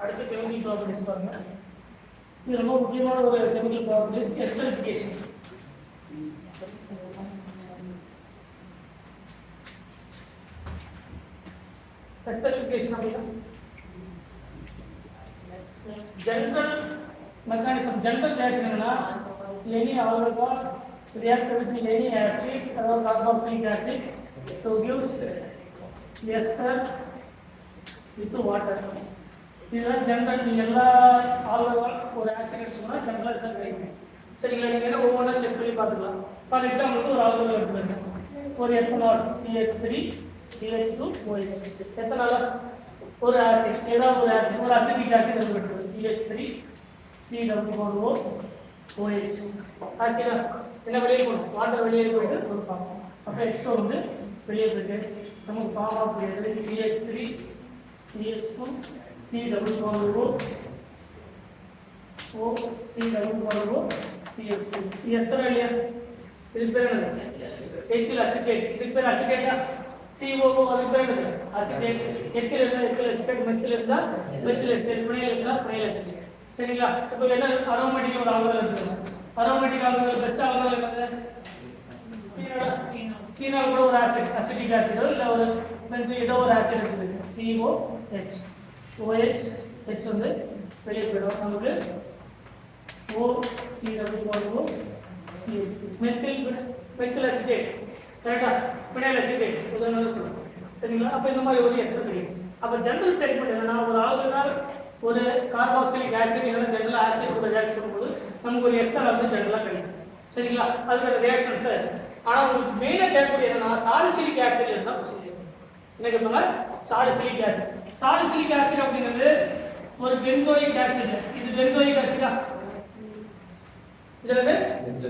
அடுத்து chemical properties பாருங்க. இது ரொம்ப முக்கியமான ஒரு கெமிக்கல் ப்ராப்பர்ட்டிஸ் எஸ்டரிஃபிகேஷன். எஸ்டரிஃபிகேஷன் அப்படின்னா ஜெனரல் மெக்கானிசம், ஜெனரல் ரியாக்ஷன் என்னன்னா any alcohol react with any acid or carboxylic acid to give ester with water. இதுதான் ஜெனரல். நீங்கள் எல்லா ஆல்கஹால் ஒரு ஆசிட் எடுத்துக்கோனா ஜெனரலாக தான் கிடைக்கும். சரிங்களா? நீங்கள் என்ன ஒவ்வொன்றா செக் பண்ணி பார்த்துக்கலாம். ஃபார் எக்ஸாம்பிளுக்கு ஒரு ஆல்கஹால் எடுத்துக்கோங்க. ஒரு எத்தனால் CH3 CH2OH. எத்தனால் ஒரு ஆசிட், ஏதாவது ஒரு ஆசிட், ஒரு அசிட்டிக் ஆசிட் எடுத்துக்கிட்டு CH3 COOH. ஆசிடா என்ன வெளியே போகணும், வாட்டர் வெளியே போயிட்டு கொடுப்பாங்க. அப்போ எக்ஸ்ட்ரா வந்து வெளியே போயிட்டு நமக்கு form of CH3 CH2 COO CH3. Ester இல்லையா? இது பேர் என்னது? Ethyl acetate. இதுக்கு பேர் அசிட்டேட்டா? COO அது பேர் என்னது? அசிட்டேட். எத்தில் இருந்தால் எத்தில் அசிட்டேட், மெத்தில் இருந்தால் மெத்தில் அசிட்டேட், ஃபினைல் இருந்தால் ஃபினைல் அசிட்டேட். சரிங்களா? இப்போ என்ன அரோமேட்டிக் ஒரு ஆல்கஹால் எடுத்துக்கணும். அரோமேட்டிக் ஆல்கஹால் பெஸ்ட் ஆல்கஹால் என்னது? பீனால் கூட ஒரு ஆசிட், அசிட்டிக் ஆசிடோ இல்லை ஒரு பென்சில் ஏதோ ஒரு ஆசிட் இருக்குது. COH OH H வந்து வெளியே போயிடும். நமக்கு OCOO மெத்தில் அசிட்டேட், கரெக்டா? ஃபினைல் அசிட்டேட் உதாரணம் சொல்லுவோம். சரிங்களா? அப்போ இந்த மாதிரி ஒரு எஸ்டர் கிடைக்கும். அப்போ ஜெனரல் ஸ்டேட்மெண்ட் என்னன்னா, ஒரு ஆல்கஹால் ஒரு கார்பாக்சிலிக் ஆசிட் இல்லைன்னா ஜெனரல் ஆசிட் கூட ரியாக்ட் பண்ணும்போது நமக்கு ஒரு எஸ்டர் வந்து ஜெனரலாக கிடைக்கும். சரிங்களா? அதுக்கான ரியாக்ஷன் சார். ஆனால் உங்களுக்கு மெயினாக கேட்கக்கூடிய என்னன்னா, சாலிசிலிக் ஆசிட் இருந்தால் ப்ரொசீஜர் என்ன கேட்பாங்க? Salicylic acid. சாலிசிலிக் ஆசிட் அப்படிங்கிறது ஒரு பென்சோயிக் ஆசிட். இது பென்சோயிக் ஆசிடா? இது வந்து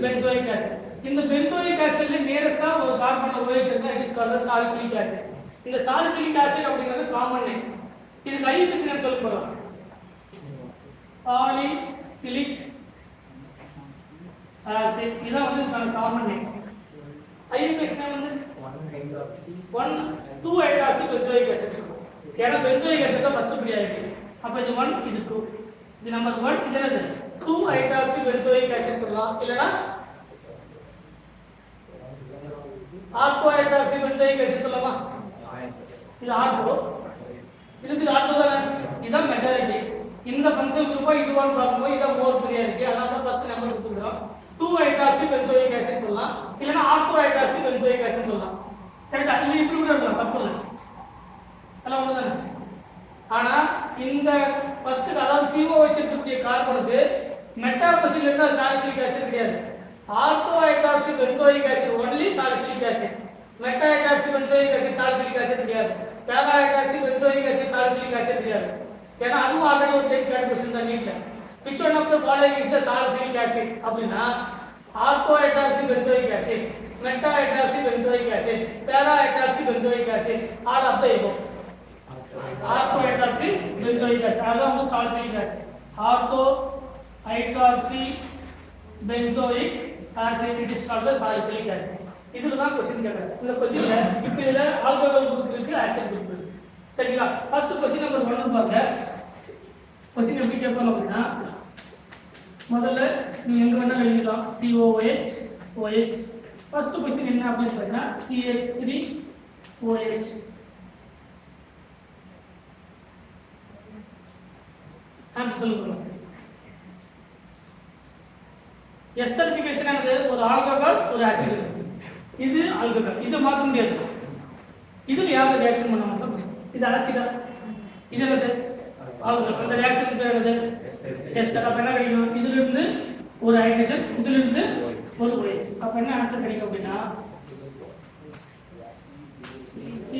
பென்சோயிக் ஆசிட். இந்த பென்சோயிக் ஆசிட்ல நேரஸ்டா ஒரு கார்பன் OH இருந்தா it is called salicylic acid. இந்த சாலிசிலிக் ஆசிட் அப்படிங்கிறது காமன் நேம். இது ஐயூபிஏசி சொல்ல போறோம். சாலிசிலிக் ஆசிட் இதான் வந்து காமன் நேம். ஐயூபிஏசி நேம் வந்து 1,2-ஹைட்ராக்சி பென்சோயிக் ஆசிட். ஏன்னா பென்சோயிக் ஆசிட் தான் ஃபர்ஸ்ட் ப்ரையாரிட்டி. அப்ப இது 1 இது 2. இது நம்பர் 1 இது என்னது? 2-ஹைட்ராக்சி பென்சோயிக் ஆசிட் சொல்லலாம். இல்லனா ஆல்கோ ஹைட்ராக்சி பென்சோயிக் ஆசிட் சொல்லலாமா? இது ஆல்கோ. இதுக்கு ஆல்கோ தானே. இதான் மெஜாரிட்டி. இந்த ஃபங்க்ஷன் குரூப்பா இதுவான்னு பார்க்கும்போது இதான் மோர் ப்ரையாரிட்டி. அதனால தான் ஃபர்ஸ்ட் நம்பர் கொடுத்துக்கிறோம். 2-ஹைட்ராக்சி பென்சோயிக் ஆசிட் சொல்லலாம். இல்லனா ஆல்கோ ஹைட்ராக்சி பென்சோயிக் ஆசிட் சொல்லலாம். கரெக்ட்டா? இது இப்படி கூட இருக்கலாம், தப்பு இல்லை. எல்லாம் ஒண்ணுதானே. ஆனா இந்த ஃபர்ஸ்ட் அதாவது COH இருக்கக்கூடிய கார்பனுக்கு மெட்டாபோசில் இருந்தா சாலிசிலிக் ஆசிட் கிடையாது. Algo hydroxy benzoic acid only salicylic acid. Meta hydroxy benzoic acid salicylic acid கிடையாது. பேரா hydroxy benzoic acid salicylic acid கிடையாது. ஏன்னா அதுவும் ஆல்ரெடி ஒரு செக் கேட்டகரி தான் நீட்ல. which one of the following is the salicylic acid அப்படினா ortho hydroxy benzoic acid, meta hydroxy benzoic acid, para hydroxy benzoic acid, all of the above. Ortho hydroxy benzoic acid அதான் வந்து salicylic acid. Ortho hydroxy benzoic acid it is called salicylic acid. இதுல தான் question கேக்குறாங்க. இந்த क्वेश्चनல இப்போ இதுல alcohol group இருக்கு, ஆசிட் குரூப் இருக்கு. சரிங்களா? ஃபர்ஸ்ட் क्वेश्चन நம்பர் 1 பாருங்க. क्वेश्चन எப்படி கேட்பாங்க அப்படினா முதல்ல நீங்க எங்க வேணா எழுதிக்கலாம். COOH OH. ஃபர்ஸ்ட் क्वेश्चन என்ன அப்படினு பார்த்தா CH3OH. ஆன்சர் சொல்லுங்க. எஸ்டரிஃபிகேஷன் என்னது? ஒரு ஆல்கஹால் ஒரு ஆசிட். இது ஆல்கஹால். இது மாத்த முடியாது. இதுல யாரும் ரியாக்ஷன் பண்ண மாட்டாங்க. இது ஆசிடா? இது என்னது? ஆல்கஹால். அந்த ரியாக்ஷன் பேர் என்னது? எஸ்டர். அப்ப என்ன கிடைக்கும்? இதுல இருந்து ஒரு ஹைட்ரஜன், இதுல இருந்து ஒரு OH. அப்ப என்ன ஆன்சர் கிடைக்கும் அப்படினா C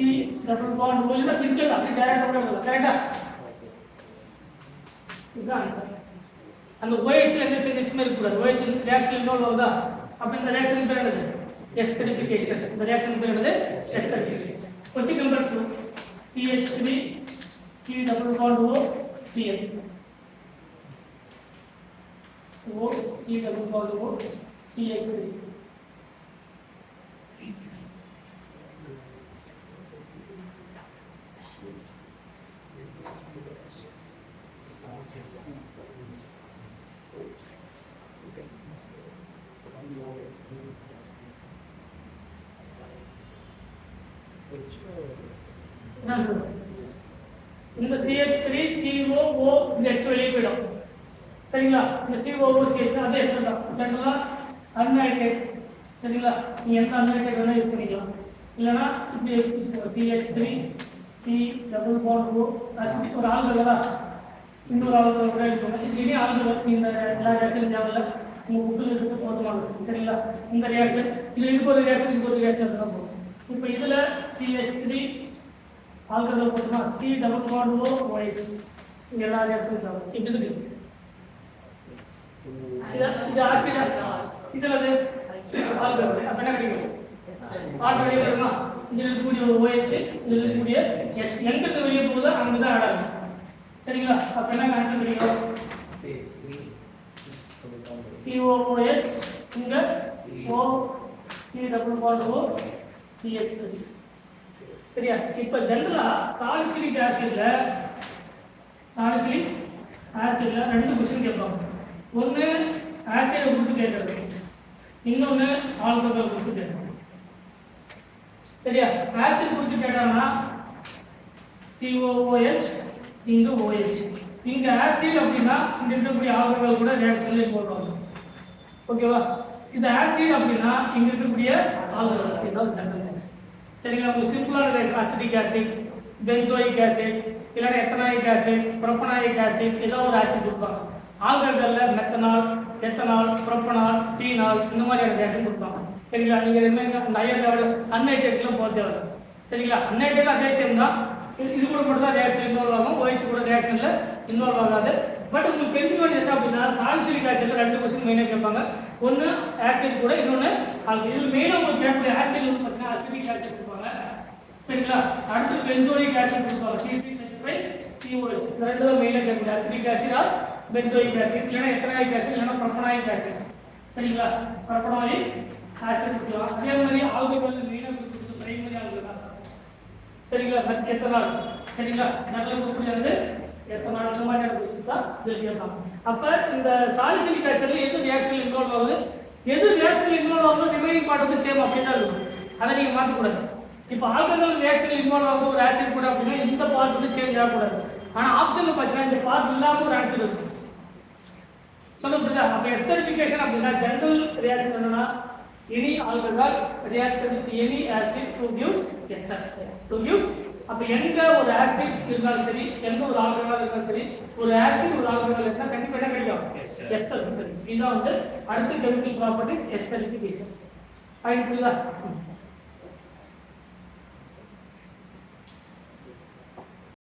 டபுள் பாண்ட் O இல்ல பிரிச்சல அப்படி டைரக்டா போடலாம். கரெக்ட்டா? இதுதான் ஆன்சர். அந்த OH ல எந்த சேஞ்சஸுமே இருக்க கூடாது. OH ரியாக்ஷன் இன்வால்வ் ஆகுதா? அப்ப இந்த ரியாக்ஷன் பேர் என்னது? எஸ்டரிஃபிகேஷன். இந்த ரியாக்ஷன் பேர் என்னது? Esterification. Question number 2 CH3 C double bond O Cl O C double bond O CH3. இந்த CH3 COO இந்த H வெளியே போயிடும் சரிங்களா இந்த COO CH அதே எஸ்டர் தான் ஜெனரலா அன்ஹைட்ரேட் சரிங்களா நீங்க எந்த அன்ஹைட்ரேட் வேணா யூஸ் பண்ணிக்கலாம் இல்லனா இப்படி CH3 C double bond O acid ஒரு ஆல்கஹாலா இன்னொரு ஆல்கஹால் கூட இருக்கும் இது இனி ஆல்கஹால் இந்த எல்லா ரியாக்ஷன் தேவையில்ல உங்க புக்கில் இருக்கு போதுமானது சரிங்களா இந்த ரியாக்ஷன் இது இன்னொரு ரியாக்ஷன் இன்னொரு ரியாக்ஷன் தான் போகும் இப்போ இதுல CH3 ஆல்கஹால் போட்டுனா C double bond O OH இங்க எல்லா ரியாக்ஷனும் தேவை இப்படி இருக்கு இது ஆசிட் இதுல அது ஆல்கஹால் அப்ப என்ன கிடைக்கும் ஆல்கஹால் வருமா இதுல இருக்கக்கூடிய ஒரு OH இதுல இருக்கக்கூடிய H எங்க வெளியே போகுதோ அங்க தான் ஆட் ஆகும் சரிங்களா அப்ப என்ன ஆன்சர் கிடைக்கும் COOH இங்க O C double bond O CH3 சரியா இப்ப ஜெனரலா சாலிசிலிக் ஆசிட்ல ரெண்டு क्वेश्चन கேட்பாங்க ஒன்னு ஆசிட் குறித்து கேட்கிறது இன்னொன்னு ஆல்கஹால் குறித்து கேட்கிறது சரியா ஆசிட் குறித்து கேட்டானா COOH இங்க OH இங்க ஆசிட் அப்படினா இங்க இருக்கக்கூடிய ஆல்கஹால் கூட ரியாக்ஷன்ல போடுவாங்க ஓகேவா இது ஆசிட் அப்படினா இங்க இருக்கக்கூடிய ஆல்கஹால் இதான் ஜெனரல் சரிங்களா உங்களுக்கு சிம்பிளான அசிட்டிக் ஆசிட் பென்சோயிக் ஆசிட் இல்லனா எத்தனாயிக் ஆசிட் புரோப்பனாயிக் ஆசிட் ஏதோ ஒரு ஆசிட் கொடுப்பாங்க ஆல்கஹால்ல மெத்தனால் எத்தனால் புரோப்பனால் ஃபீனால் இந்த மாதிரியான ரியாக்ஷன் கொடுப்பாங்க சரிங்களா நீங்க ரெண்டு ஹையர் லெவல் அன்ஹைட்ரேட்லாம் போக தேவை சரிங்களா அன்ஹைட்ரேட் அதே சேம் தான் இது கூட மட்டும் தான் ரியாக்ஷன் இன்வால்வ் ஆகும் OH கூட ரியாக்ஷன்ல இன்வால்வ் ஆகாது பட் உங்களுக்கு தெரிஞ்ச வேண்டியது என்ன அப்படின்னா சாலிசிலிக் ஆசிட்ல ரெண்டு क्वेश्चन மெயினா கேட்பாங்க ஒன்னு ஆசிட் கூட இன்னொன்னு ஆல்கஹால் இது மெயினா உங்களுக்கு கேட்கக்கூடிய ஆசிட் வந்து பார்த்தீங்கன்னா அசிட்டிக் ஆசிட் கொடுப்பாங்க சரிங்களா அடுத்து பென்சோயிக் ஆசிட் கொடுப்பாங்க CH5COH இந்த ரெண்டு தான் மெயினா கேட்கக்கூடிய acetic acid or benzoic acid இல்லனா எத்தனாயிக் ஆசிட் இல்லனா புரோப்பனாயிக் ஆசிட் சரிங்களா புரோப்பனாயிக் ஆசிட் கொடுக்கலாம் அதே மாதிரி ஆல்கஹால் மெயினா கொடுக்கிறது பிரைமரி ஆல்கஹால் சரிங்களா எத்தனால் சரிங்களா நல்ல கூடியது எத்தனால் இந்த மாதிரியான விஷயம் தான் கேட்கலாம் அப்ப இந்த சாலிசிலிக் ஆசிட்ல எது ரியாக்ஷன் இன்வால்வ் ஆகுது எது ரியாக்ஷன் இன்வால்வ் ஆகுது ரிமைனிங் பார்ட் வந்து சேம் அப்படியே தான் இருக்கும் அதை நீங்க மாத்த கூடாது இப்போ ஆல்கஹால் ரியாக்ஷன் இன்வால்வ் ஆகுது ஒரு ஆசிட் கூட அப்படினா இந்த பார்ட் வந்து சேஞ்ச் ஆக கூடாது ஆனா ஆப்ஷன்ல பாத்தீங்கன்னா இந்த பார்ட் இல்லாம ஒரு ஆன்சர் இருக்கும் சொல்ல புரியுதா அப்ப எஸ்டரிஃபிகேஷன் அப்படினா ஜெனரல் ரியாக்ஷன் என்னன்னா any alcohol react with any acid to give ester to give அப்ப எங்க ஒரு ஆசிட் இருந்தாலும் சரி எங்க ஒரு ஆல்கஹால் இருந்தாலும் சரி ஒரு ஆசிட் ஒரு ஆல்கஹால் இருந்தா கண்டிப்பா என்ன கிடைக்கும் எஸ்டர் இதான் வந்து அடுத்த கெமிக்கல் ப்ராப்பர்ட்டீஸ் எஸ்டரிஃபிகேஷன் ஐ புரியுதா